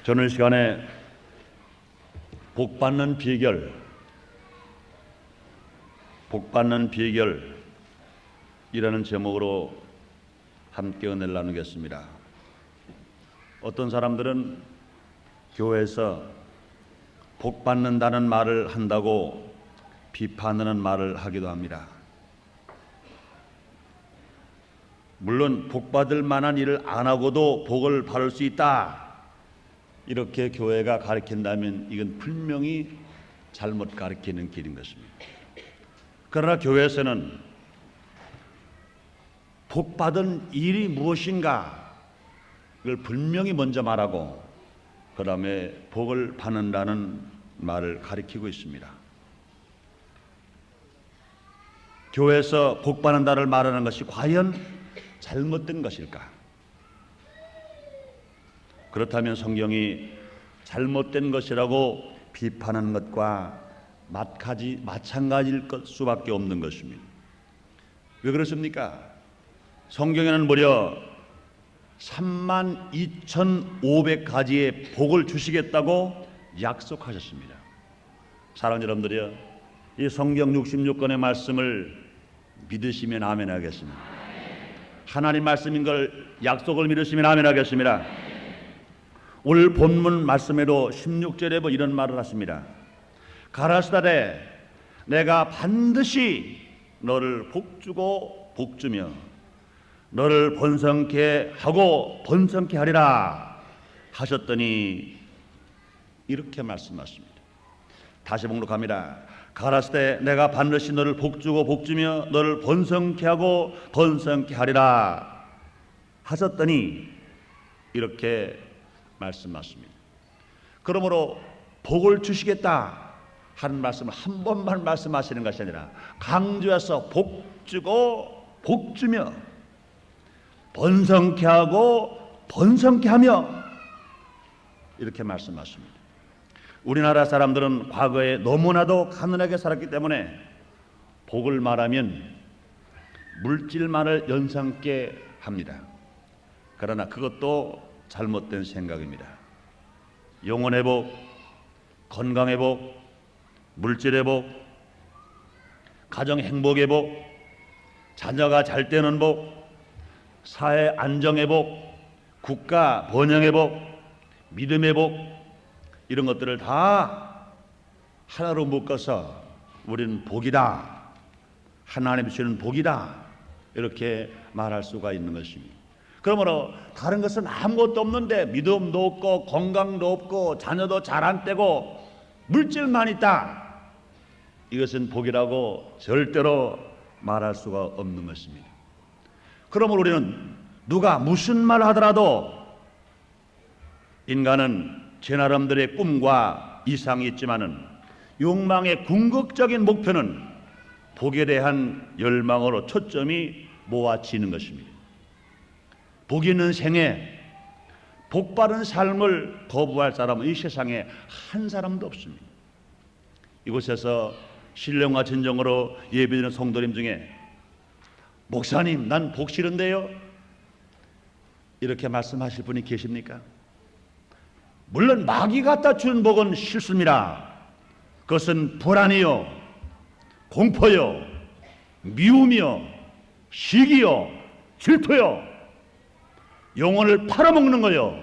저는 이 시간에 복받는 비결이라는 제목으로 함께 은혜를 나누겠습니다. 어떤 사람들은 교회에서 복받는다는 말을 한다고 비판하는 말을 하기도 합니다. 물론 복받을 만한 일을 안 하고도 복을 받을 수 있다, 이렇게 교회가 가르친다면 이건 분명히 잘못 가르치는 길인 것입니다. 그러나 교회에서는 복받은 일이 무엇인가 이걸 분명히 먼저 말하고 그 다음에 복을 받는다는 말을 가리키고 있습니다. 교회에서 복받는다를 말하는 것이 과연 잘못된 것일까? 그렇다면 성경이 잘못된 것이라고 비판하는 것과 마찬가지일 수밖에 없는 것입니다. 왜 그렇습니까? 성경에는 무려 32,500가지의 복을 주시겠다고 약속하셨습니다. 사랑하는 여러분들이요, 이 성경 66권의 말씀을 믿으시면 아멘 하겠습니다. 하나님 말씀인 걸 약속을 믿으시면 아멘 하겠습니다. 오늘 본문 말씀에도 16절에 이런 말을 하십니다. 가라사대 내가 반드시 너를 복주고 복주며 너를 번성케 하고 번성케 하리라 하셨더니 이렇게 말씀하십니다. 다시 봉독합니다. 가라사대 내가 반드시 너를 복주고 복주며 너를 번성케 하고 번성케 하리라 하셨더니 이렇게 말씀하십니다. 그러므로 복을 주시겠다 하는 말씀을 한 번만 말씀하시는 것이 아니라 강조해서 복주고 복주며 번성케 하고 번성케 하며 이렇게 말씀하십니다. 우리나라 사람들은 과거에 너무나도 가난하게 살았기 때문에 복을 말하면 물질만을 연상케 합니다. 그러나 그것도 잘못된 생각입니다. 영혼의 복, 건강의 복, 물질의 복, 가정 행복의 복, 자녀가 잘 되는 복, 사회 안정의 복, 국가 번영의 복, 믿음의 복, 이런 것들을 다 하나로 묶어서 우리는 복이다, 하나님이 주시는 복이다, 이렇게 말할 수가 있는 것입니다. 그러므로 다른 것은 아무것도 없는데 믿음도 없고 건강도 없고 자녀도 잘 안 되고 물질만 있다, 이것은 복이라고 절대로 말할 수가 없는 것입니다. 그러므로 우리는 누가 무슨 말 하더라도 인간은 제 나름대로의 꿈과 이상이 있지만은 욕망의 궁극적인 목표는 복에 대한 열망으로 초점이 모아지는 것입니다. 복 있는 생에 복 바른 삶을 거부할 사람은 이 세상에 한 사람도 없습니다. 이곳에서 신령과 진정으로 예배드리는 성도님 중에 목사님, 난 복 싫은데요, 이렇게 말씀하실 분이 계십니까? 물론 마귀 갖다 준 복은 싫습니다. 그것은 불안이요, 공포요, 미움이요, 시기요, 질투요, 영혼을 팔아먹는 거요,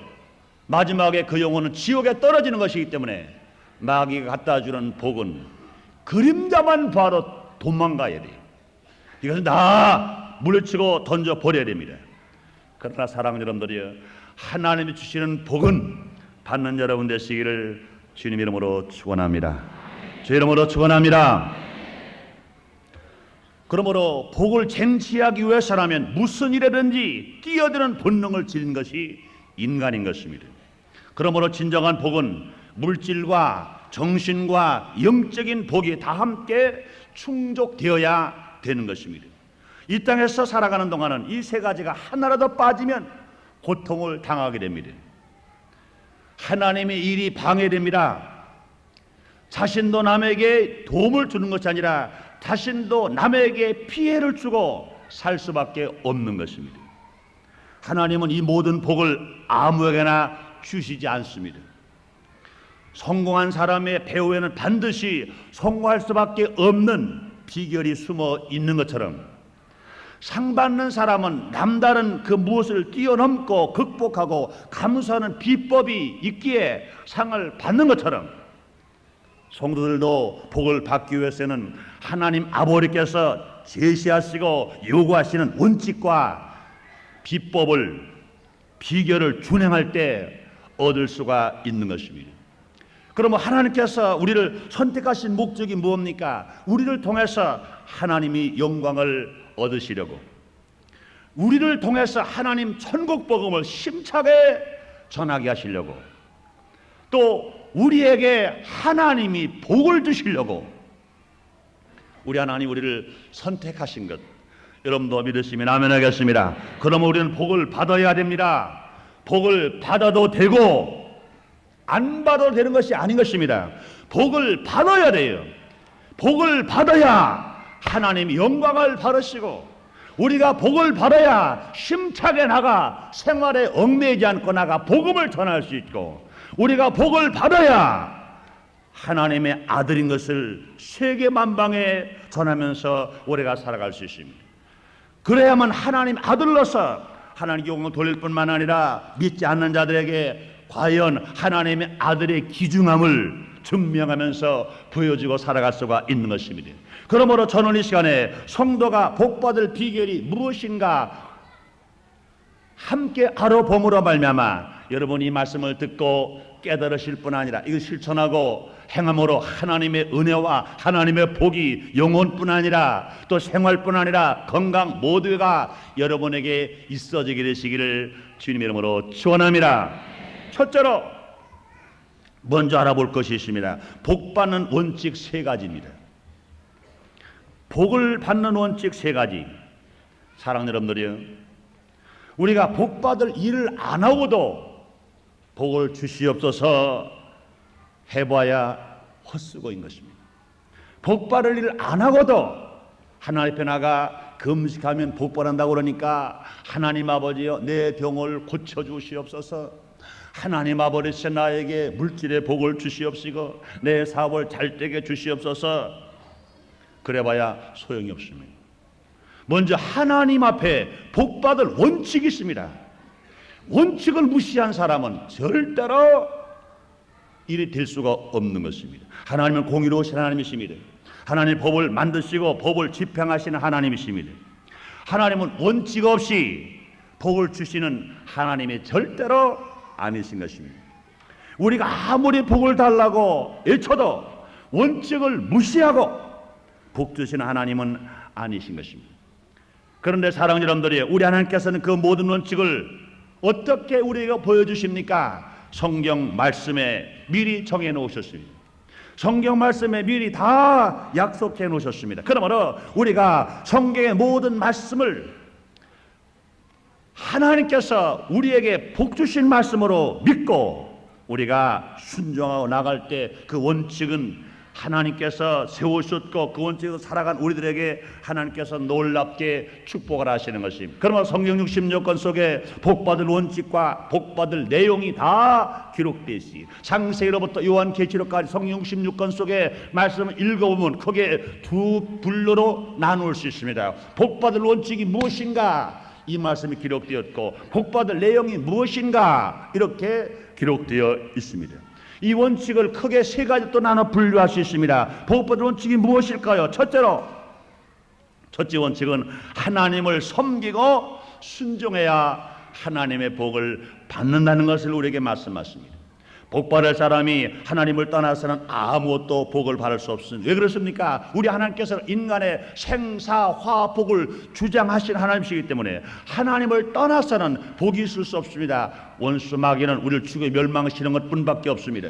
마지막에 그 영혼은 지옥에 떨어지는 것이기 때문에 마귀가 갖다 주는 복은 그림자만 봐도 도망가야 돼요. 이것은 다 물리치고 던져버려야 됩니다. 그러나 사랑하는 여러분들이요, 하나님이 주시는 복은 받는 여러분 되시기를 주님 이름으로 축원합니다. 주 이름으로 축원합니다. 그러므로 복을 쟁취하기 위해서라면 무슨 일이든지 뛰어드는 본능을 지닌 것이 인간인 것입니다. 그러므로 진정한 복은 물질과 정신과 영적인 복이 다 함께 충족되어야 되는 것입니다. 이 땅에서 살아가는 동안은 이 세 가지가 하나라도 빠지면 고통을 당하게 됩니다. 하나님의 일이 방해됩니다. 자신도 남에게 도움을 주는 것이 아니라 자신도 남에게 피해를 주고 살 수밖에 없는 것입니다. 하나님은 이 모든 복을 아무에게나 주시지 않습니다. 성공한 사람의 배후에는 반드시 성공할 수밖에 없는 비결이 숨어 있는 것처럼, 상 받는 사람은 남다른 그 무엇을 뛰어넘고 극복하고 감수하는 비법이 있기에 상을 받는 것처럼, 성도들도 복을 받기 위해서는 하나님 아버지께서 제시하시고 요구하시는 원칙과 비결을 준행할 때 얻을 수가 있는 것입니다. 그러면 하나님께서 우리를 선택하신 목적이 무엇입니까? 우리를 통해서 하나님이 영광을 얻으시려고, 우리를 통해서 하나님 천국 복음을 힘차게 전하게 하시려고, 또 우리에게 하나님이 복을 주시려고 우리 하나님 우리를 선택하신 것, 여러분도 믿으시면 아멘 하겠습니다. 그러면 우리는 복을 받아야 됩니다. 복을 받아도 되고 안 받아도 되는 것이 아닌 것입니다. 복을 받아야 돼요. 복을 받아야 하나님이 영광을 받으시고, 우리가 복을 받아야 힘차게 나가 생활에 얽매이지 않고 나가 복음을 전할 수 있고, 우리가 복을 받아야 하나님의 아들인 것을 세계 만방에 전하면서 우리가 살아갈 수 있습니다. 그래야만 하나님 아들로서 하나님 영광을 돌릴 뿐만 아니라 믿지 않는 자들에게 과연 하나님의 아들의 귀중함을 증명하면서 보여주고 살아갈 수가 있는 것입니다. 그러므로 저는 이 시간에 성도가 복받을 비결이 무엇인가 함께 알아봄으로 말미암아 여러분이 이 말씀을 듣고 깨달으실 뿐 아니라 이걸 실천하고 행함으로 하나님의 은혜와 하나님의 복이 영혼뿐 아니라 또 생활뿐 아니라 건강 모두가 여러분에게 있어지게 되시기를 주님의 이름으로 축원합니다. 첫째로 먼저 알아볼 것이 있습니다. 복 받는 원칙 세 가지입니다. 복을 받는 원칙 세 가지. 사랑하는 여러분들이요, 우리가 복 받을 일을 안 하고도 복을 주시옵소서 해봐야 헛수고인 것입니다. 복 받을 일을 안 하고도 하나님 앞에 나가 금식하면 복 받는다고 그러니까 하나님 아버지여 내 병을 고쳐주시옵소서, 하나님 아버지여 나에게 물질의 복을 주시옵시고 내 사업을 잘 되게 주시옵소서, 그래봐야 소용이 없습니다. 먼저 하나님 앞에 복 받을 원칙이 있습니다. 원칙을 무시한 사람은 절대로 일이 될 수가 없는 것입니다. 하나님은 공의로우신 하나님이십니다. 하나님 법을 만드시고 법을 집행하시는 하나님이십니다. 하나님은 원칙 없이 복을 주시는 하나님이 절대로 아니신 것입니다. 우리가 아무리 복을 달라고 외쳐도 원칙을 무시하고 복 주시는 하나님은 아니신 것입니다. 그런데 사랑하는 여러분들이, 우리 하나님께서는 그 모든 원칙을 어떻게 우리에게 보여주십니까? 성경 말씀에 미리 정해 놓으셨습니다. 성경 말씀에 미리 다 약속해 놓으셨습니다. 그러므로 우리가 성경의 모든 말씀을 하나님께서 우리에게 복 주신 말씀으로 믿고 우리가 순종하고 나갈 때 그 원칙은 하나님께서 세우셨고 그 원칙을 살아간 우리들에게 하나님께서 놀랍게 축복을 하시는 것입니다. 그러면 성경 66권 속에 복받을 원칙과 복받을 내용이 다 기록되어 있습니다. 창세기로부터 요한계시록까지 성경 66권 속에 말씀을 읽어보면 크게 두 분류로 나눌 수 있습니다. 복받을 원칙이 무엇인가, 이 말씀이 기록되었고 복받을 내용이 무엇인가, 이렇게 기록되어 있습니다. 이 원칙을 크게 세 가지 또 나눠 분류할 수 있습니다. 복받을 원칙이 무엇일까요? 첫째 원칙은 하나님을 섬기고 순종해야 하나님의 복을 받는다는 것을 우리에게 말씀하십니다. 복받을 사람이 하나님을 떠나서는 아무것도 복을 받을 수 없습니다. 왜 그렇습니까? 우리 하나님께서는 인간의 생사화복을 주장하신 하나님이시기 때문에 하나님을 떠나서는 복이 있을 수 없습니다. 원수 마귀는 우리를 죽여 멸망시키는 것뿐밖에 없습니다.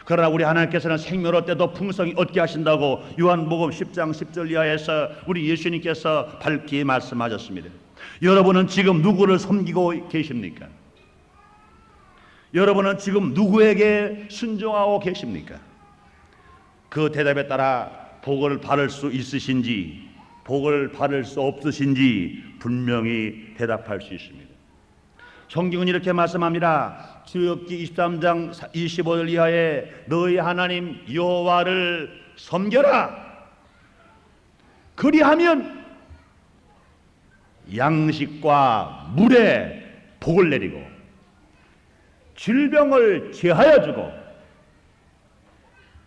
그러나 우리 하나님께서는 생명을 때도 풍성히 얻게 하신다고 요한복음 10장 10절 이하에서 우리 예수님께서 밝히 말씀하셨습니다. 여러분은 지금 누구를 섬기고 계십니까? 여러분은 지금 누구에게 순종하고 계십니까? 그 대답에 따라 복을 받을 수 있으신지 복을 받을 수 없으신지 분명히 대답할 수 있습니다. 성경은 이렇게 말씀합니다. 출애굽기 23장 25절 이하에 너희 하나님 여호와를 섬겨라. 그리하면 양식과 물에 복을 내리고 질병을 제하여 주고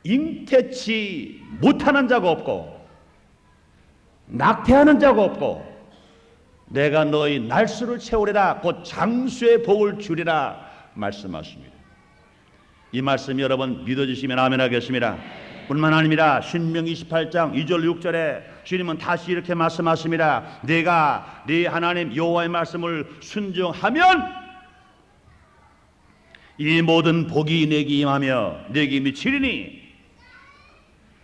잉태치 못하는 자가 없고 낙태하는 자가 없고 내가 너희 날수를 채우리라 곧 장수의 복을 주리라 말씀하십니다. 이 말씀 여러분 믿어주시면 아멘 하겠습니다. 뿐만 아니라 신명기 28장 2절 6절에 주님은 다시 이렇게 말씀하십니다. 내가 네 하나님 여호와의 말씀을 순종하면 이 모든 복이 내게 임하며 내게 미치리니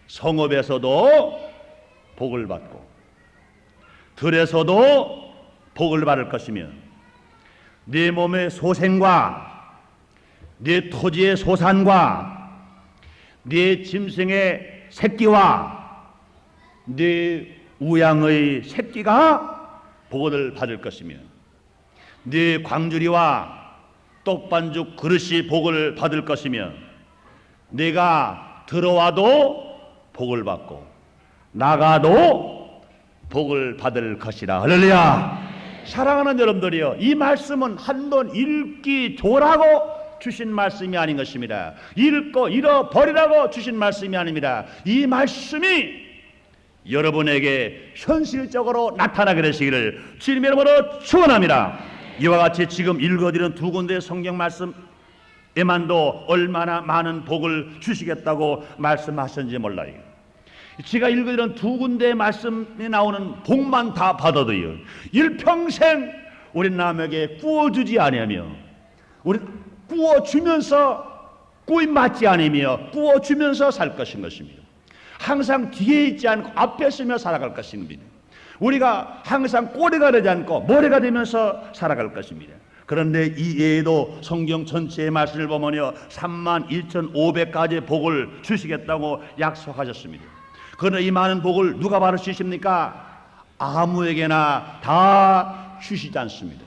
성읍에서도 복을 받고 들에서도 복을 받을 것이며 네 몸의 소생과 네 토지의 소산과 네 짐승의 새끼와 네 우양의 새끼가 복을 받을 것이며 네 광주리와 떡반죽 그릇이 복을 받을 것이며 네가 들어와도 복을 받고 나가도 복을 받을 것이라. 할렐루야. 사랑하는 여러분들이요, 이 말씀은 한번 읽기 좋으라고 주신 말씀이 아닌 것입니다. 읽고 잃어버리라고 주신 말씀이 아닙니다. 이 말씀이 여러분에게 현실적으로 나타나게 되시기를 주님의 이름으로 축원합니다. 이와 같이 지금 읽어드린 두 군데의 성경 말씀에만도 얼마나 많은 복을 주시겠다고 말씀하셨는지 몰라요. 제가 읽어드린 두 군데의 말씀에 나오는 복만 다 받아도요, 일평생 우리 남에게 구워주지 아니하며 우리 구워주면서 꾸임 맞지 않으며 구워주면서 살 것입니다. 항상 뒤에 있지 않고 앞에 서며 살아갈 것입니다. 우리가 항상 꼬리가 되지 않고 머리가 되면서 살아갈 것입니다. 그런데 이 외에도 성경 전체의 말씀을 보면요, 32,500가지의 복을 주시겠다고 약속하셨습니다. 그러나 이 많은 복을 누가 받을 수 있습니까? 아무에게나 다 주시지 않습니다.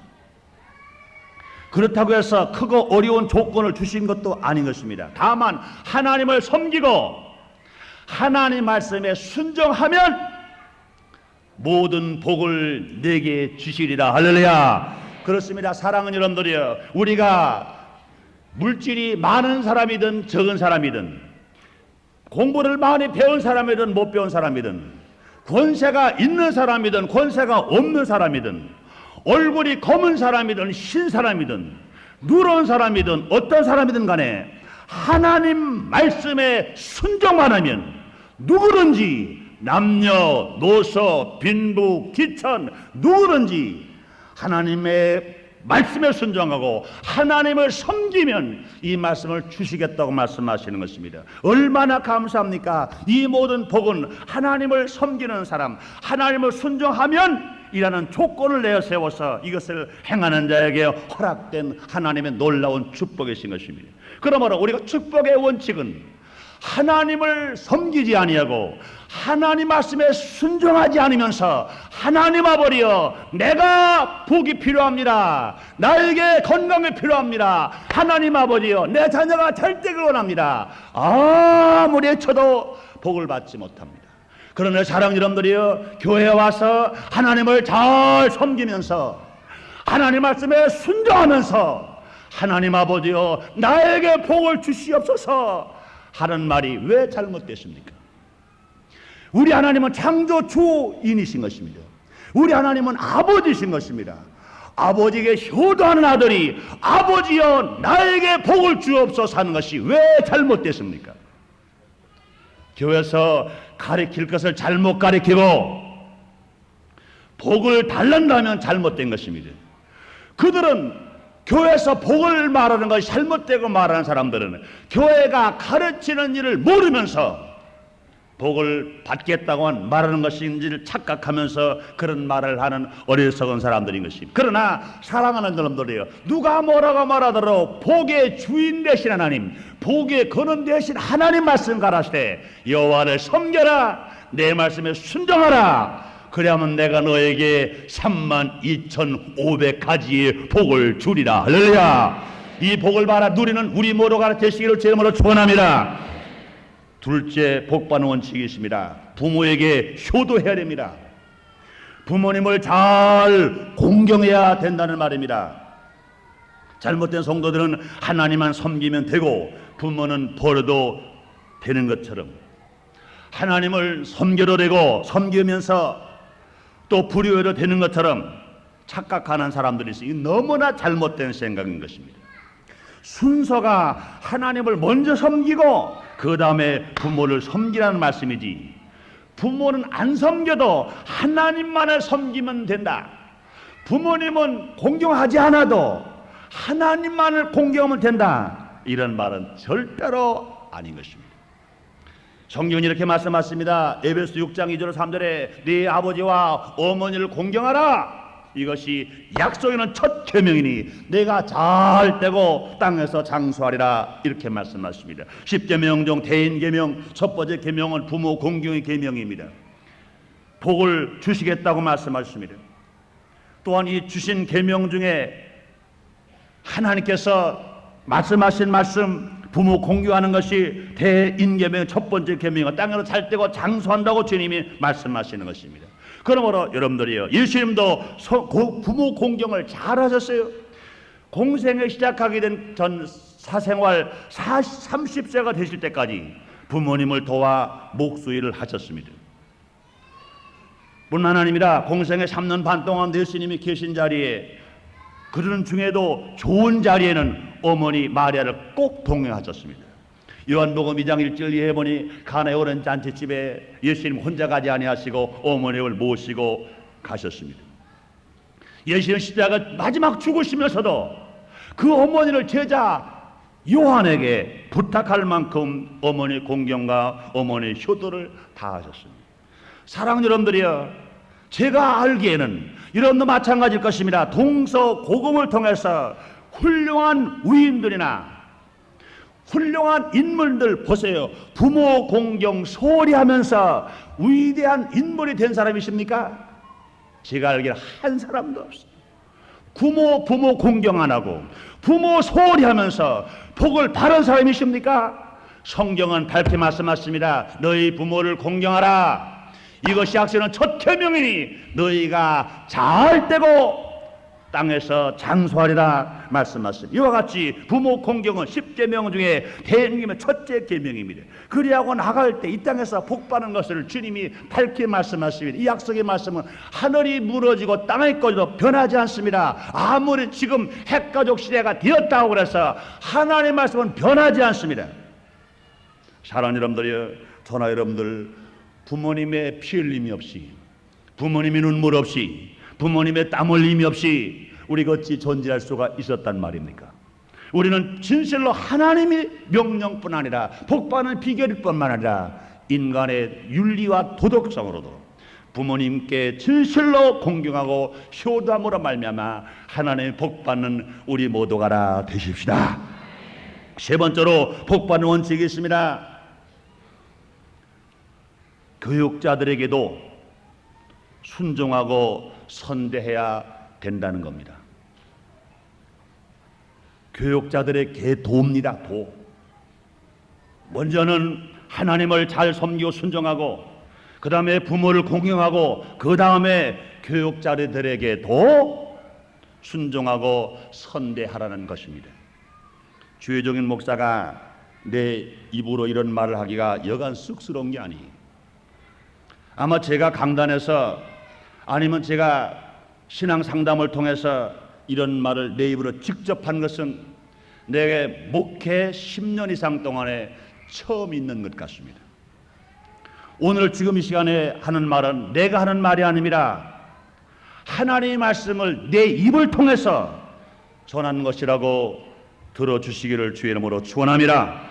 그렇다고 해서 크고 어려운 조건을 주신 것도 아닌 것입니다. 다만 하나님을 섬기고 하나님 말씀에 순종하면 모든 복을 내게 주시리라. 할렐루야. 그렇습니다. 사랑하는 여러분들이요, 우리가 물질이 많은 사람이든 적은 사람이든 공부를 많이 배운 사람이든 못 배운 사람이든 권세가 있는 사람이든 권세가 없는 사람이든 얼굴이 검은 사람이든 흰 사람이든 누런 사람이든 어떤 사람이든 간에 하나님 말씀에 순종만 하면 누구든지 남녀노소 빈부 기천 누구든지 하나님의 말씀에 순종하고 하나님을 섬기면 이 말씀을 주시겠다고 말씀하시는 것입니다. 얼마나 감사합니까? 이 모든 복은 하나님을 섬기는 사람, 하나님을 순종하면 이라는 조건을 내세워서 이것을 행하는 자에게 허락된 하나님의 놀라운 축복이신 것입니다. 그러므로 우리가 축복의 원칙은 하나님을 섬기지 아니하고 하나님 말씀에 순종하지 않으면서 하나님 아버지여 내가 복이 필요합니다. 나에게 건강이 필요합니다. 하나님 아버지여 내 자녀가 잘 되길 원합니다. 아무리 외쳐도 복을 받지 못합니다. 그러나 사랑하는 여러분들이여, 교회에 와서 하나님을 잘 섬기면서 하나님 말씀에 순종하면서 하나님 아버지여 나에게 복을 주시옵소서 하는 말이 왜 잘못됐습니까? 우리 하나님은 창조주인이신 것입니다. 우리 하나님은 아버지신 것입니다. 아버지에게 효도하는 아들이 아버지여 나에게 복을 주옵소서 하는 것이 왜 잘못됐습니까? 교회에서 가르칠 것을 잘못 가르치고 복을 달란다면 잘못된 것입니다. 그들은 교회에서 복을 말하는 것이 잘못되고 말하는 사람들은 교회가 가르치는 일을 모르면서 복을 받겠다고 말하는 것인지를 착각하면서 그런 말을 하는 어리석은 사람들인 것입니다. 그러나 사랑하는 여러분들이요, 누가 뭐라고 말하더라도 복의 주인 되신 하나님, 복의 근원 되신 하나님 말씀 가라사대 여호와를 섬겨라, 내 말씀에 순종하라. 그래야만 내가 너에게 32,500가지의 복을 주리라. 할렐루야. 이 복을 받아 누리는 우리 모두가 되시기를 제 이름으로 축원합니다. 둘째, 복받는 원칙이 있습니다. 부모에게 효도해야 됩니다. 부모님을 잘 공경해야 된다는 말입니다. 잘못된 성도들은 하나님만 섬기면 되고 부모는 버려도 되는 것처럼, 하나님을 섬겨도 되고 섬기면서 또 부려도 되는 것처럼 착각하는 사람들이 있어요. 너무나 잘못된 생각인 것입니다. 순서가 하나님을 먼저 섬기고 그 다음에 부모를 섬기라는 말씀이지, 부모는 안 섬겨도 하나님만을 섬기면 된다, 부모님은 공경하지 않아도 하나님만을 공경하면 된다, 이런 말은 절대로 아닌 것입니다. 성경이 이렇게 말씀하십니다. 에베소 6장 2절 3절에 네 아버지와 어머니를 공경하라, 이것이 약속에는 첫 계명이니 내가 잘 되고 땅에서 장수하리라, 이렇게 말씀하십니다. 10계명 중 대인계명 첫 번째 계명은 부모 공경의 계명입니다. 복을 주시겠다고 말씀하십니다. 또한 이 주신 계명 중에 하나님께서 말씀하신 말씀, 부모 공경하는 것이 대인계명의 첫 번째 계명이고 땅에서 잘 되고 장수한다고 주님이 말씀하시는 것입니다. 그러므로 여러분들이요, 예수님도 부모 공경을 잘 하셨어요. 공생을 시작하게 된 전 사생활 30세가 되실 때까지 부모님을 도와 목수일을 하셨습니다. 뿐만 아니라 공생의 3년 반 동안 예수님이 계신 자리에, 그러는 중에도 좋은 자리에는 어머니 마리아를 꼭 동행하셨습니다. 요한복음 2장 1절 이하에 보니 가나에 오른 잔치집에 예수님 혼자 가지 아니하시고 어머니를 모시고 가셨습니다. 예수님 십자가 마지막 죽으시면서도 그 어머니를 제자 요한에게 부탁할 만큼 어머니 공경과 어머니 효도를 다 하셨습니다. 사랑하는 여러분들이여, 제가 알기에는 여러분도 마찬가지일 것입니다. 동서고금을 통해서 훌륭한 위인들이나 훌륭한 인물들 보세요. 부모 공경 소홀히 하면서 위대한 인물이 된 사람이 있습니까? 제가 알기로는 한 사람도 없어요. 부모 공경 안 하고 부모 소홀히 하면서 복을 받은 사람이 있습니까? 성경은 밝게 말씀하십니다. 너희 부모를 공경하라, 이것이 약속은 첫 계명이니 너희가 잘 되고 땅에서 장수하리라 말씀하십니다. 이와 같이 부모 공경은 10계명 중에 대인계명 첫째 계명입니다. 그리하고 나갈 때 이 땅에서 복받는 것을 주님이 밝게 말씀하십니다. 이 약속의 말씀은 하늘이 무너지고 땅이 꺼져도 변하지 않습니다. 아무리 지금 핵가족 시대가 되었다고 그래서 하나님의 말씀은 변하지 않습니다. 사랑하는 여러분들이여, 저나 여러분들 부모님의 피 흘림이 없이, 부모님의 눈물 없이, 부모님의 땀 흘림이 없이 우리가 어찌 존재할 수가 있었단 말입니까? 우리는 진실로 하나님의 명령뿐 아니라 복받는 비결일 뿐만 아니라 인간의 윤리와 도덕성으로도 부모님께 진실로 공경하고 효도함으로 말미암아 하나님의 복받는 우리 모두가 다 되십시다. 세 번째로 복받는 원칙이 있습니다. 교육자들에게도 순종하고 선대해야 된다는 겁니다. 교육자들에게 도입니다. 도. 먼저는 하나님을 잘 섬기고 순종하고, 그 다음에 부모를 공경하고, 그 다음에 교육자들에게도 순종하고 선대하라는 것입니다. 주의종인 목사가 내 입으로 이런 말을 하기가 여간 쑥스러운 게 아니에요. 아마 제가 강단에서 아니면 제가 신앙 상담을 통해서 이런 말을 내 입으로 직접 한 것은 내게 목회 10년 이상 동안에 처음 있는 것 같습니다. 오늘 지금 이 시간에 하는 말은 내가 하는 말이 아닙니다. 하나님의 말씀을 내 입을 통해서 전하는 것이라고 들어주시기를 주의 이름으로 축원합니다.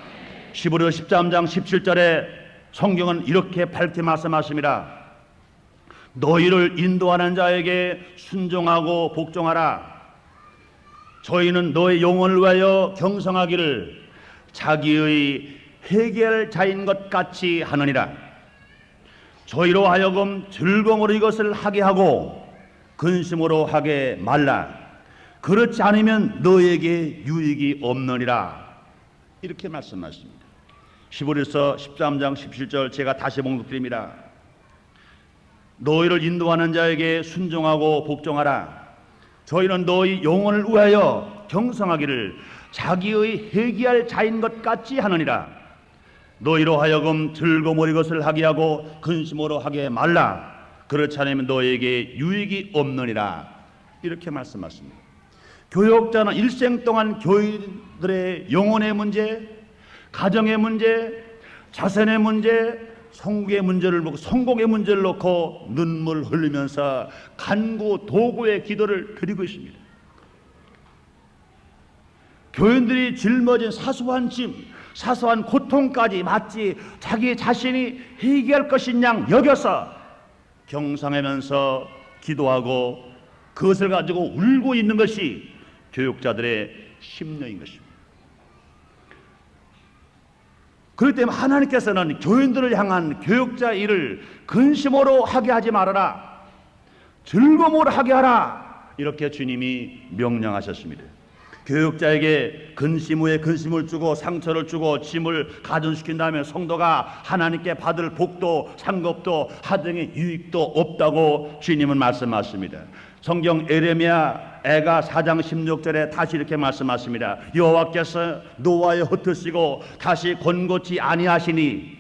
히브리서 13장 17절에 성경은 이렇게 밝게 말씀하십니다. 너희를 인도하는 자에게 순종하고 복종하라. 저희는 너의 영혼을 위하여 경성하기를 자기의 해결자인 것 같이 하느니라. 저희로 하여금 즐거움으로 이것을 하게 하고 근심으로 하게 말라. 그렇지 않으면 너에게 유익이 없느니라. 이렇게 말씀하십니다. 히브리서 13장 17절 제가 다시 봉독드립니다. 너희를 인도하는 자에게 순종하고 복종하라. 저희는 너희 영혼을 위하여 경성하기를 자기의 회개할 자인 것 같이 하느니라. 너희로 하여금 들고머리 것을 하게 하고 근심으로 하게 말라. 그렇지 않으면 너에게 유익이 없느니라. 이렇게 말씀하십니다. 교역자는 일생 동안 교인들의 영혼의 문제, 가정의 문제, 자선의 문제, 성공의 문제를 놓고 눈물 흘리면서 간구 도구의 기도를 드리고 있습니다. 교인들이 짊어진 사소한 짐, 사소한 고통까지 마치 자기 자신이 해결할 것인 양 여겨서 경상하면서 기도하고 그것을 가지고 울고 있는 것이 교육자들의 심령인 것입니다. 그렇기 때문에 하나님께서는 교인들을 향한 교육자 일을 근심으로 하게 하지 말아라, 즐거움으로 하게 하라, 이렇게 주님이 명령하셨습니다. 교육자에게 근심 후에 근심을 주고 상처를 주고 짐을 가중시킨 다음에 성도가 하나님께 받을 복도 상급도 하등의 유익도 없다고 주님은 말씀하십니다. 성경 에레미야 애가 4장 16절에 다시 이렇게 말씀하십니다. 여호와께서 노아에 흩으시고 다시 권고치 아니하시리니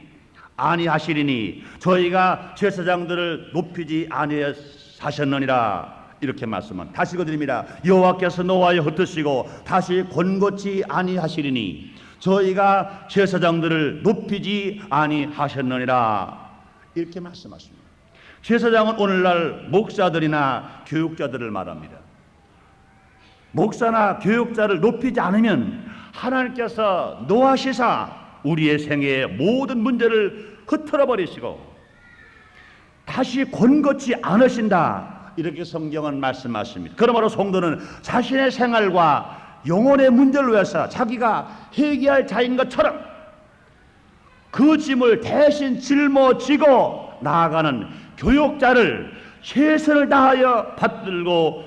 저희가 제사장들을 높이지 아니하셨느니라. 이렇게 말씀한 다시 읽어드립니다. 여호와께서 노아에 흩으시고 다시 권고치 아니하시리니 저희가 제사장들을 높이지 아니하셨느니라. 이렇게 말씀하십니다. 제사장은 오늘날 목사들이나 교육자들을 말합니다. 목사나 교육자를 높이지 않으면 하나님께서 노하시사 우리의 생애의 모든 문제를 흐트러 버리시고 다시 권고치 않으신다. 이렇게 성경은 말씀하십니다. 그러므로 성도는 자신의 생활과 영혼의 문제를 위해서 자기가 회개할 자인 것처럼 그 짐을 대신 짊어지고 나아가는 교육자를 최선을 다하여 받들고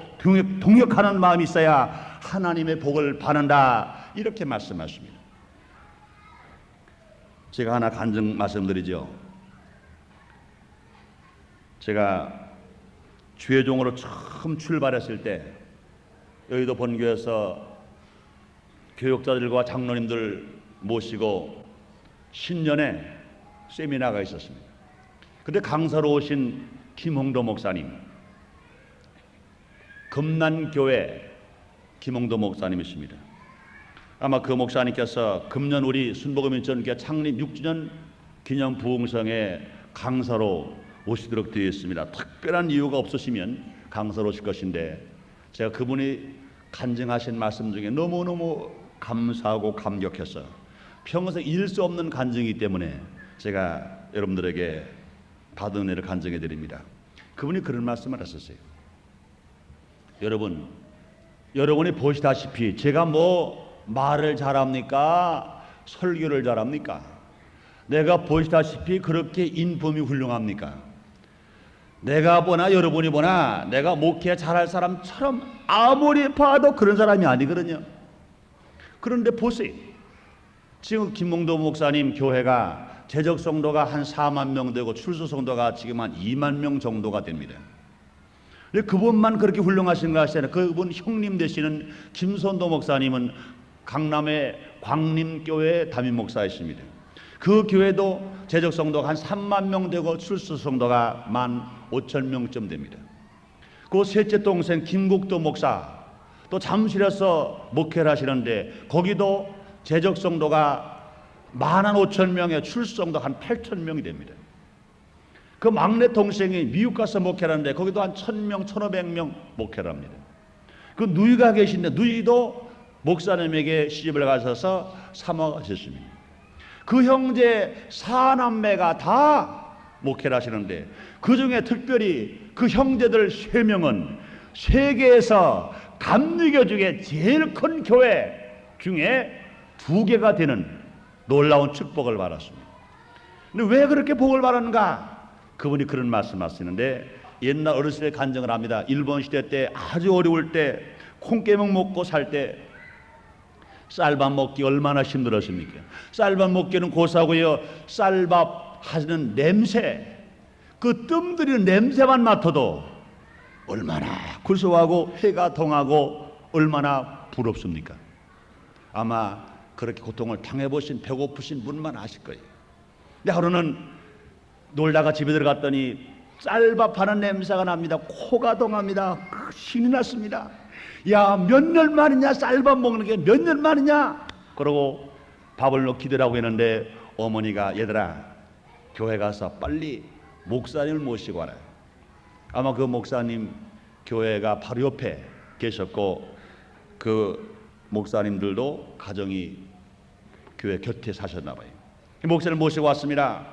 동역하는 마음이 있어야 하나님의 복을 받는다. 이렇게 말씀하십니다. 제가 하나 간증 말씀드리죠. 제가 주회종으로 처음 출발했을 때 여의도 본교에서 교육자들과 장로님들 모시고 신년에 세미나가 있었습니다. 그때 강사로 오신 김홍도 목사님, 금난교회 김홍도 목사님이십니다. 아마 그 목사님께서 금년 우리 순복음인전교 창립 6주년 기념 부흥성에 강사로 오시도록 되어 있습니다. 특별한 이유가 없으시면 강사로 오실 것인데 제가 그분이 간증하신 말씀 중에 너무너무 감사하고 감격해서 평생 잊을 수 없는 간증이기 때문에 제가 여러분들에게 받은 은혜를 간증해 드립니다. 그분이 그런 말씀을 하셨어요. 여러분이 보시다시피 제가 뭐 말을 잘합니까? 설교를 잘합니까? 내가 보시다시피 그렇게 인품이 훌륭합니까? 내가 보나 여러분이 보나 내가 목회 잘할 사람처럼 아무리 봐도 그런 사람이 아니거든요. 그런데 보세요. 지금 김몽도 목사님 교회가 재적 성도가 한 4만 명 되고 출소 성도가 지금 한 2만 명 정도가 됩니다. 근데 그분만 그렇게 훌륭하신 거 아시잖아요. 그분 형님 되시는 김선도 목사님은 강남의 광림교회 담임 목사이십니다. 그 교회도 재적 성도가 한 3만 명 되고 출소 성도가 15,000명쯤 됩니다. 그 셋째 동생 김국도 목사 또 잠실에서 목회를 하시는데 거기도 재적 성도가 15,000명에 출소 성도 한 8,000명이 됩니다. 그 막내 동생이 미국 가서 목회를 하는데 거기도 한 1,000명, 1,500명 목회를 합니다. 그 누이가 계신데 누이도 목사님에게 시집을 가셔서 사모하셨습니다. 그 형제 4남매가 다 목회를 하시는데 그 중에 특별히 그 형제들 3명은 세계에서 감리교 중에 제일 큰 교회 중에 2개가 되는 놀라운 축복을 받았습니다. 근데 왜 그렇게 복을 받았는가? 그분이 그런 말씀 하시는데 옛날 어르신의 간증을 합니다. 일본 시대 때 아주 어려울 때 콩깨먹 먹고 살 때 쌀밥 먹기 얼마나 힘들었습니까? 쌀밥 먹기는 고사고요. 쌀밥 하시는 냄새, 그 뜸들이는 냄새만 맡아도 얼마나 구수하고 해가 동하고 얼마나 부럽습니까? 아마 그렇게 고통을 당해보신 배고프신 분만 아실 거예요. 근데 하루는 놀다가 집에 들어갔더니 쌀밥 하는 냄새가 납니다. 코가 동합니다. 신이 났습니다. 야, 몇 년 만이냐 쌀밥 먹는 게 몇 년 만이냐. 그러고 밥을 넣기더라고 했는데 어머니가 얘들아 교회 가서 빨리 목사님을 모시고 와라. 아마 그 목사님 교회가 바로 옆에 계셨고 그 목사님들도 가정이 교회 곁에 사셨나 봐요. 목사를 모시고 왔습니다.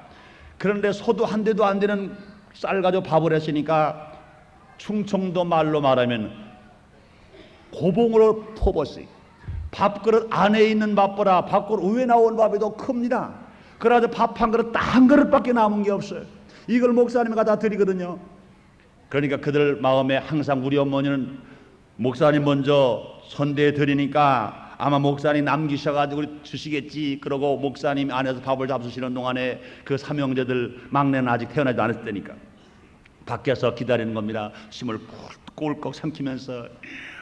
그런데 소도 한 대도 안 되는 쌀 가지고 밥을 했으니까 충청도 말로 말하면 고봉으로 퍼붓어요. 밥그릇 안에 있는 밥보다 밖으로 위에 나온 밥이 더 큽니다. 그래서 밥 한 그릇 딱 한 그릇밖에 남은 게 없어요. 이걸 목사님이 갖다 드리거든요. 그러니까 그들 마음에 항상 우리 어머니는 목사님 먼저 선대해 드리니까 아마 목사님 남기셔가지고 주시겠지. 그러고 목사님 안에서 밥을 잡수시는 동안에 그 삼형제들 막내는 아직 태어나지도 않았을 때니까 밖에서 기다리는 겁니다. 침을 꼴꺽 삼키면서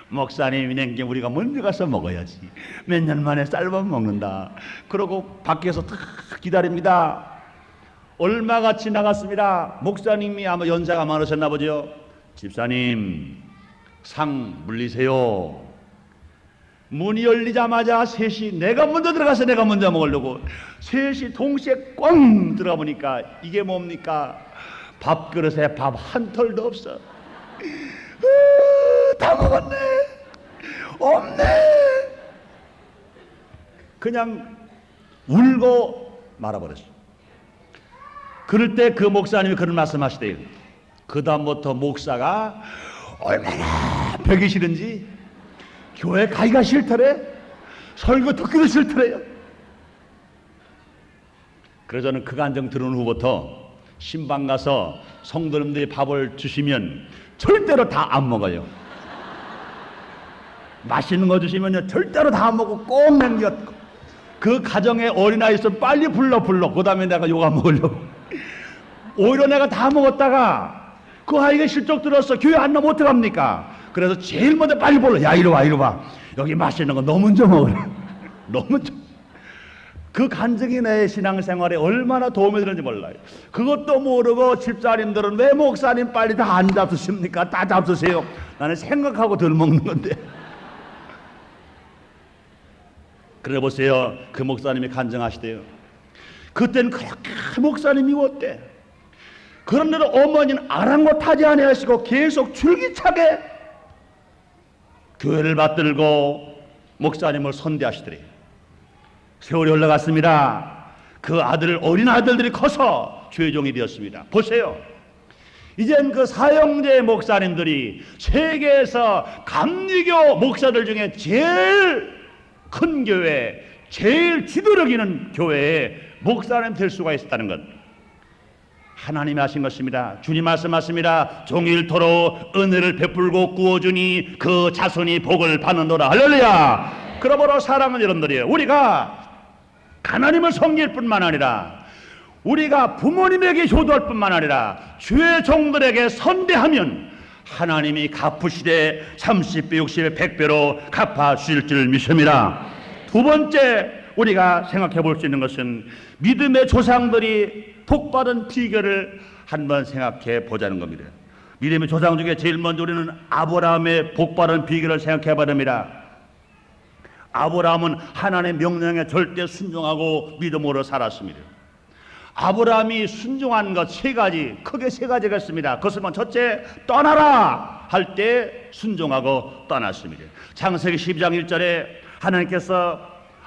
목사님이 낸 게 우리가 먼저 가서 먹어야지. 몇 년 만에 쌀밥 먹는다. 그러고 밖에서 탁 기다립니다. 얼마가 지나갔습니다. 목사님이 아마 연세가 많으셨나 보죠. 집사님 상 물리세요. 문이 열리자마자 셋이 내가 먼저 들어가서 내가 먼저 먹으려고 셋이 동시에 꽝 들어가 보니까 이게 뭡니까? 밥그릇에 밥 한 털도 없어. 다 먹었네. 없네. 그냥 울고 말아버렸어. 그럴 때 그 목사님이 그런 말씀하시대요. 그 다음부터 목사가 얼마나 벽이 싫은지 교회 가기가 싫더래. 설교 듣기도 싫더래요. 그래서 저는 그 간증 들은 후부터 신방 가서 성도님들이 밥을 주시면 절대로 다 안 먹어요. 맛있는 거 주시면요 절대로 다 안 먹고 꼭 남겼고 그 가정에 어린아이 있으면 빨리 불러 그 다음에 내가 요가 먹으려고. 오히려 내가 다 먹었다가 그 아이가 실적 들었어. 교회 안 나면 어떡합니까? 그래서 제일 먼저 빨리 불러. 야 이리 와 이리 와. 여기 맛있는 거 너 먼저 먹으라. 너 먼저. 그 간증이 내 신앙생활에 얼마나 도움이 되는지 몰라요. 그것도 모르고 집사님들은 왜 목사님 빨리 다 안 잡수십니까? 다 잡수세요. 나는 생각하고 덜 먹는 건데. 그래 보세요. 그 목사님이 간증하시대요. 그때는 그렇게 목사님이 왔대. 그런데도 어머니는 아랑곳하지 아니하시고 계속 줄기차게 교회를 받들고 목사님을 선대하시더래요. 세월이 흘러갔습니다. 그 아들 어린 아들들이 커서 죄종이 되었습니다. 보세요. 이젠 그 사형제 목사님들이 세계에서 감리교 목사들 중에 제일 큰 교회, 제일 지도력 있는 교회에 목사님 될 수가 있었다는 것. 하나님이 하신 것입니다. 주님 말씀하십니다. 종일토록 은혜를 베풀고 구워주니 그 자손이 복을 받는도다. 할렐루야. 그러므로 사랑하는 여러분들이에요. 우리가 하나님을 섬길 뿐만 아니라 우리가 부모님에게 효도할 뿐만 아니라 주의 종들에게 선대하면 하나님이 갚으시되 30배, 60배, 100배로 갚아주실 줄 믿습니다. 두 번째 우리가 생각해 볼 수 있는 것은 믿음의 조상들이 복받은 비결을 한번 생각해 보자는 겁니다. 믿음의 조상 중에 제일 먼저 우리는 아브라함의 복받은 비결을 생각해 봐야 됩니다. 아브라함은 하나님의 명령에 절대 순종하고 믿음으로 살았습니다. 아브라함이 순종한 것 세 가지, 크게 세 가지가 있습니다. 그것은 첫째, 떠나라 할 때 순종하고 떠났습니다. 창세기 12장 1절에 하나님께서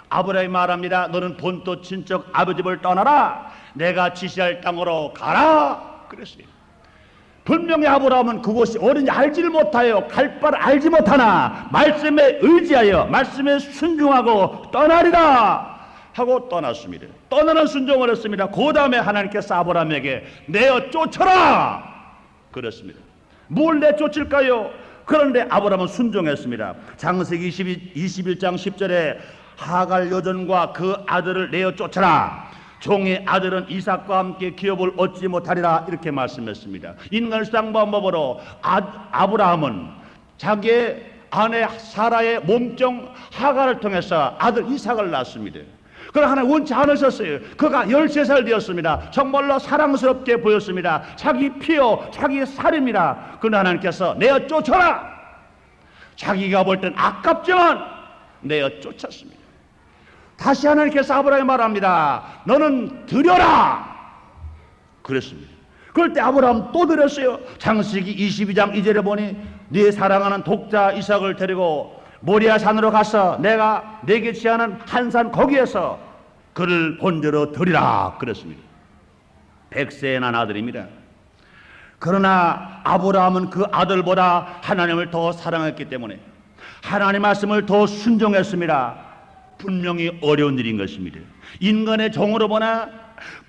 아브라함이 말합니다. 너는 본토 친척 아버지를 떠나라. 내가 지시할 땅으로 가라. 그랬어요. 분명히 아브라함은 그곳이 어딘지 알지를 못하여 갈 바를 알지 못하나 말씀에 의지하여 말씀에 순종하고 떠나리라 하고 떠났습니다. 떠나는 순종을 했습니다. 그 다음에 하나님께서 아브라함에게 내어 쫓아라 그랬습니다. 뭘 내쫓을까요? 그런데 아브라함은 순종했습니다. 창세기 21장 10절에 하갈 여전과 그 아들을 내어 쫓아라. 종의 아들은 이삭과 함께 기업을 얻지 못하리라. 이렇게 말씀했습니다. 인간의 수상 방법으로 아브라함은 자기의 아내 사라의 몸종 하갈을 통해서 아들 이삭을 낳았습니다. 그러나 하나님 원치 않으셨어요. 그가 13살 되었습니다. 정말로 사랑스럽게 보였습니다. 자기 피요 자기 살입니다. 그러나 하나님께서 내어 쫓아라. 자기가 볼 땐 아깝지만 내어 쫓았습니다. 다시 하나님께서 아브라함에게 말합니다. 너는 드려라. 그랬습니다. 그럴 때 아브라함 또 드렸어요. 창세기 22장 2절에 보니 네 사랑하는 독자 이삭을 데리고 모리아 산으로 가서 내가 내게 지하는 한 산 거기에서 그를 본저로 드리라. 그랬습니다. 100세에 난 아들입니다. 그러나 아브라함은 그 아들보다 하나님을 더 사랑했기 때문에 하나님 말씀을 더 순종했습니다. 분명히 어려운 일인 것입니다. 인간의 정으로 보나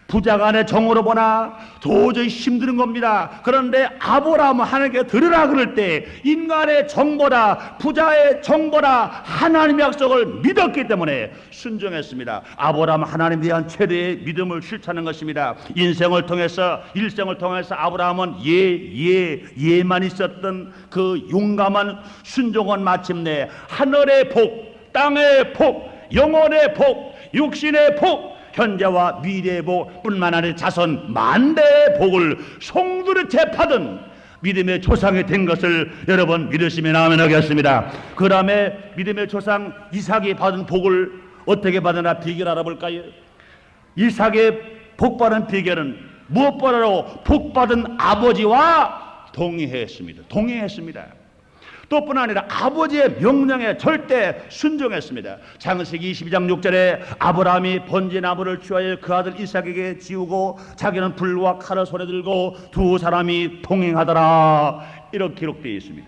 부자간의 정으로 보나 도저히 힘든 겁니다. 그런데 아브라함은 하나님께 드리라 그럴 때 인간의 정보다 부자의 정보다 하나님의 약속을 믿었기 때문에 순종했습니다. 아브라함은 하나님에 대한 최대의 믿음을 실천하는 것입니다. 일생을 통해서 아브라함은 예만 있었던 그 용감한 순종은 마침내 하늘의 복, 땅의 복, 영혼의 복, 육신의 복, 현재와 미래의 복 뿐만 아니라 자손 만대의 복을 송두리째 받은 믿음의 조상이 된 것을 여러분 믿으시면 아멘 하겠습니다. 그 다음에 믿음의 조상 이삭이 받은 복을 어떻게 받으나 비결 알아볼까요? 이삭의 복 받은 비결은 무엇보다도 복 받은 아버지와 동의했습니다. 또 뿐 아니라 아버지의 명령에 절대 순종했습니다. 창세기 22장 6절에 아브라함이 번제나무를 취하여 그 아들 이삭에게 지우고 자기는 불과 칼을 손에 들고 두 사람이 동행하더라. 이렇게 기록되어 있습니다.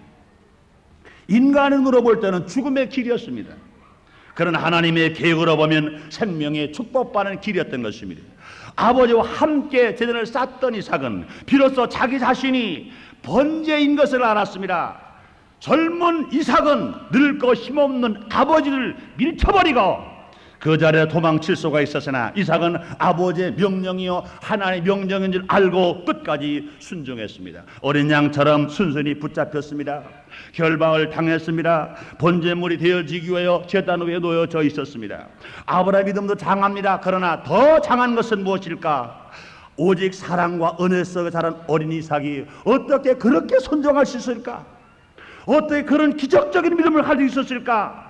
인간의 눈으로 볼 때는 죽음의 길이었습니다. 그러나 하나님의 계획으로 보면 생명의 축복받는 길이었던 것입니다. 아버지와 함께 제단을 쌓던 이삭은 비로소 자기 자신이 번제인 것을 알았습니다. 젊은 이삭은 늙고 힘없는 아버지를 밀쳐버리고 그 자리에 도망칠 수가 있었으나 이삭은 아버지의 명령이요 하나님의 명령인 줄 알고 끝까지 순종했습니다. 어린 양처럼 순순히 붙잡혔습니다. 결박을 당했습니다. 번제물이 되어지기 위하여 제단 위에 놓여져 있었습니다. 아브라함의 믿음도 장합니다. 그러나 더 장한 것은 무엇일까? 오직 사랑과 은혜 속에 자란 어린 이삭이 어떻게 그렇게 순종할 수 있을까? 어떻게 그런 기적적인 믿음을 가지고 있었을까?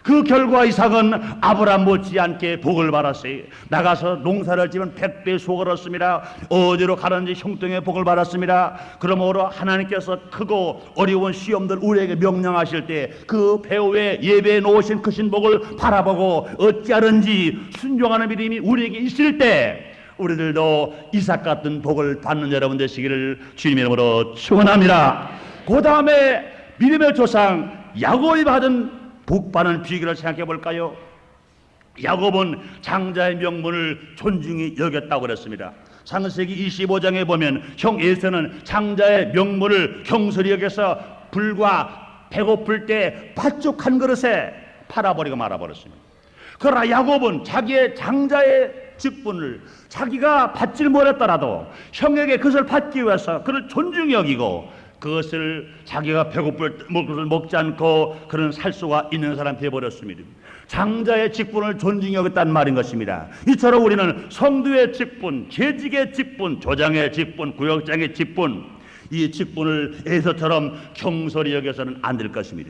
그 결과 이삭은 아브라함 못지않게 복을 받았어요. 나가서 농사를 지면 100배 수확을 얻습니다. 어디로 가는지 형통의 복을 받았습니다. 그러므로 하나님께서 크고 어려운 시험들 우리에게 명령하실 때 그 배후에 예배해 놓으신 크신 복을 바라보고 어찌하는지 순종하는 믿음이 우리에게 있을 때 우리들도 이삭 같은 복을 받는 여러분 되시기를 주님의 이름으로 축원합니다. 그 다음에 믿음의 조상 야곱이 받은 복 받는 비결을 생각해 볼까요? 야곱은 장자의 명분을 존중히 여겼다고 그랬습니다. 창세기 25장에 보면 형 에서는 장자의 명분을 경솔히 여겨서 불과 배고플 때 팥죽 한 그릇에 팔아버리고 말아버렸습니다. 그러나 야곱은 자기의 장자의 직분을 자기가 받질 못했더라도 형에게 그것을 받기 위해서 그를 존중히 여기고 그것을 자기가 배고플 것을 먹지 않고 그런 살 수가 있는 사람이 되어버렸습니다. 장자의 직분을 존중히 여겼다는 말인 것입니다. 이처럼 우리는 성도의 직분, 재직의 직분, 조장의 직분, 구역장의 직분, 이 직분을 에서처럼 경솔히 여겨서는 안 될 것입니다.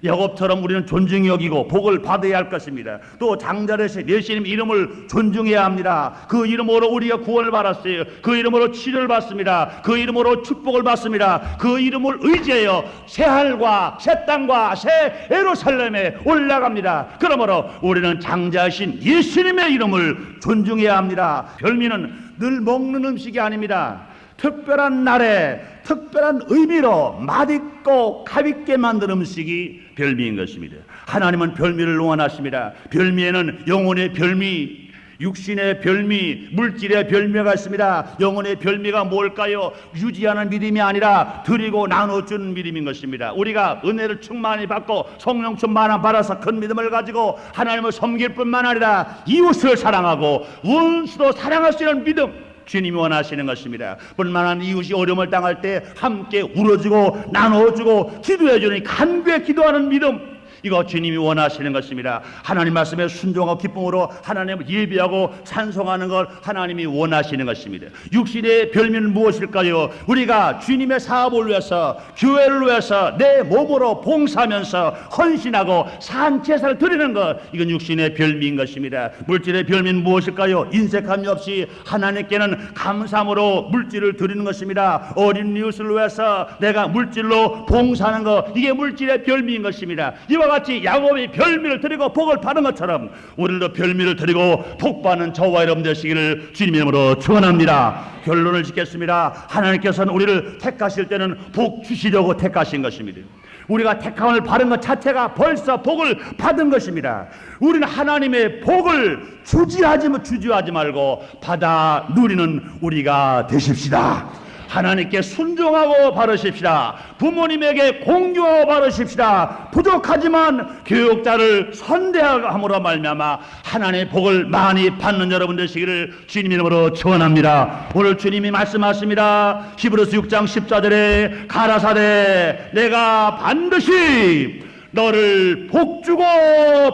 야곱처럼 우리는 존중히 여기고 복을 받아야 할 것입니다. 또 장자르신 예수님 이름을 존중해야 합니다. 그 이름으로 우리가 구원을 받았어요. 그 이름으로 치료를 받습니다. 그 이름으로 축복을 받습니다. 그 이름을 의지하여 새 하늘과 새 땅과 새 예루살렘에 올라갑니다. 그러므로 우리는 장자신 예수님의 이름을 존중해야 합니다. 별미는 늘 먹는 음식이 아닙니다. 특별한 날에 특별한 의미로 맛있고 가볍게 만든 음식이 별미인 것입니다. 하나님은 별미를 원하십니다. 별미에는 영혼의 별미, 육신의 별미, 물질의 별미가 있습니다. 영혼의 별미가 뭘까요? 유지하는 믿음이 아니라 드리고 나눠주는 믿음인 것입니다. 우리가 은혜를 충만히 받고 성령 충만함 받아서 큰 믿음을 가지고 하나님을 섬길 뿐만 아니라 이웃을 사랑하고 원수도 사랑할 수 있는 믿음, 주님이 원하시는 것입니다. 뿐만 아니라 이웃이 어려움을 당할 때 함께 울어주고 나눠주고 기도해주니 간구에 기도하는 믿음, 이거 주님이 원하시는 것입니다. 하나님 말씀에 순종하고 기쁨으로 하나님을 예배하고 찬송하는 걸 하나님이 원하시는 것입니다. 육신의 별미는 무엇일까요? 우리가 주님의 사업을 위해서, 교회를 위해서 내 몸으로 봉사하면서 헌신하고 산제사를 드리는 것, 이건 육신의 별미인 것입니다. 물질의 별미는 무엇일까요? 인색함이 없이 하나님께는 감사함으로 물질을 드리는 것입니다. 어린 이웃을 위해서 내가 물질로 봉사하는 것, 이게 물질의 별미인 것입니다. 이와 같이 야곱이 별미를 드리고 복을 받은 것처럼 우리도 별미를 드리고 복 받는 저와 여러분 되시기를 주님의 이름으로 축원합니다. 결론을 짓겠습니다. 하나님께서는 우리를 택하실 때는 복 주시려고 택하신 것입니다. 우리가 택함을 받은 것 자체가 벌써 복을 받은 것입니다. 우리는 하나님의 복을 주지하지 말고 받아 누리는 우리가 되십시다. 하나님께 순종하고 바르십시다. 부모님에게 공경하고 바르십시다. 부족하지만 교육자를 선대함으로 말미암아 하나님의 복을 많이 받는 여러분 되시기를 주님 이름으로 축원합니다. 오늘 주님이 말씀하십니다. 히브리서 6장 14절에 가라사대 내가 반드시 너를 복주고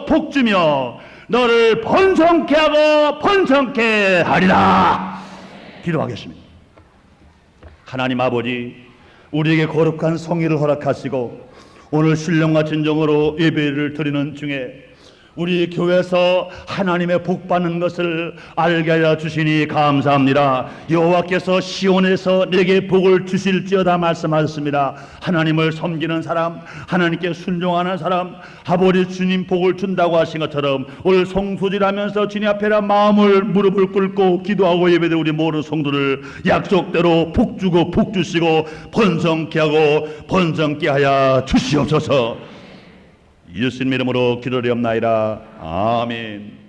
복주며 너를 번성케 하고 번성케 하리라. 기도하겠습니다. 하나님 아버지, 우리에게 거룩한 성의를 허락하시고 오늘 신령과 진정으로 예배를 드리는 중에 우리 교회에서 하나님의 복 받는 것을 알게 하여 주시니 감사합니다. 여호와께서 시온에서 내게 복을 주실지어다 말씀하셨습니다. 하나님을 섬기는 사람, 하나님께 순종하는 사람, 아버지 주님 복을 준다고 하신 것처럼 오늘 성소질하면서 주님 앞에라 마음을 무릎을 꿇고 기도하고 예배드 우리 모든 성도를 약속대로 복 주고 복 주시고 번성케 하고 번성케 하여 주시옵소서. 예수님 이름으로 기도드리옵나이다. 아멘.